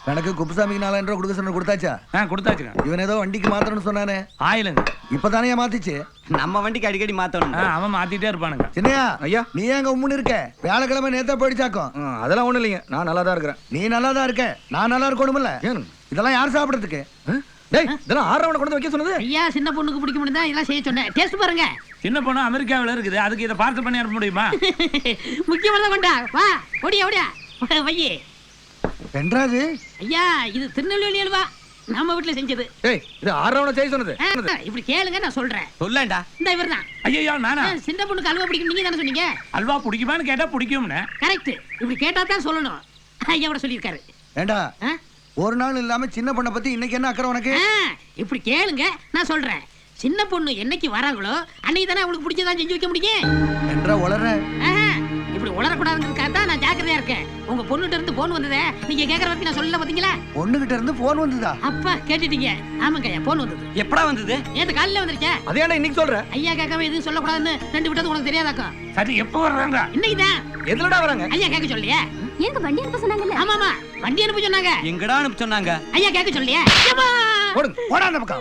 எனக்கு குப்புசாமிக்கு 4000 ரூபா கொடுக்க சொன்ன கொடுத்தாச்சா? கொடுத்தாச்சுங்க. இவன் ஏதோ வண்டிக்கு மாத்தணும்னு சொன்னானே. ஆயிலுங்க. இப்பதானே மாத்திச்சு. நம்ம வண்டிக்கு அடிக்கடி மாத்தணும். அவன் மாத்திட்டே இருப்பானுங்க. சின்னையா ஐயா, நீ ஏங்க உம்முன்னு இருக்க? வியாழக்கிழமை நேத்தா போயிடுச்சாக்கும். அதெல்லாம் ஒண்ணும் இல்லைங்க, நான் நல்லா தான் இருக்கிறேன். நீ நல்லா தான் இருக்க, நான் நல்லா இருக்கணும்ல. ஏன் இதெல்லாம் யார் சாப்பிடுறதுக்கு? டேய், இதெல்லாம் ஆறவனை கொண்டு வைக்க சொன்னது. ஐயா சின்ன பொண்ணுக்கு பிடிக்க முடியுதா இதெல்லாம் செய்ய சொன்னேன். டேஸ்ட் பாருங்க. சின்ன பொண்ணு அமெரிக்காவில் இருக்குது, அதுக்கு இதை பார்சல் பண்ணி அனுப்ப முடியுமா? முக்கியமானதா கொண்டா வா. ஓடியா ஓடியா வையே. என்றாது ஐயா இது திருநெல்வேலி அல்வா, நம்ம வீட்டுல செஞ்சது. டேய், இது ஆறவனை செய்ய சொன்னது. இப்படி கேளுங்க, நான் சொல்றேன். சொல்லேன்டா. இந்த இவர் தான். ஐயோ நானா? சின்ன பொண்ணுக்கு அல்வா பிடிக்கும் நீங்க தானே சொன்னீங்க. அல்வா பிடிக்குமான்னு கேட்டா பிடிக்கும்னு. கரெக்ட். இப்படி கேட்டா தான் சொல்லணும். ஐயா கூட சொல்லியிருக்காரு. ஏண்டா ஒரு நாள் இல்லாம சின்ன பொண்ணை பத்தி இன்னைக்கு என்ன அக்கறை உனக்கு? இப்படி கேளுங்க, நான் சொல்றேன். சின்ன பொண்ணு என்னைக்கு வராங்களோ அன்னைக்கு தானே அவங்களுக்கு பிடிச்சதான் செஞ்சு வைக்க முடியும். என்ற உளற இப்படி உளரக்கூடாதுங்கிறதுக்காக தான் நான் ஜாக்கிரதையா இருக்கேன். உங்க பொண்ணுகிட்ட இருந்து போன் வந்ததே நீங்க கேட்கற வரைக்கும் நான் சொல்லல பாத்தீங்களா? பொண்ணுகிட்ட இருந்து போன் வந்ததா? அப்பா கேட்டுட்டீங்க. ஆமாங்க ஐயா, போன் வந்தது. எப்படா வந்தது? நேத்து காலையில வந்துருச்சே. அதே ஏன்டா இன்னைக்கு சொல்ற? ஐயா கேட்காம எதுவும் சொல்லக்கூடாதுன்னு ரெண்டு விட்டது உனக்கு தெரியாதாக்கா? சரி, எப்போ வர்றாங்க? இன்னைக்கு தான். எதுலடா வராங்க? ஐயா கேட்க சொல்லியே. ஏங்க வண்டி அனுப்ப சொன்னாங்கல்ல? ஆமாமா வண்டி அனுப்ப சொன்னாங்க. எங்கடா அனுப்ப சொன்னாங்க? ஐயா கேட்க சொல்லியே. போடுங்க, போடா அந்த பக்கம்.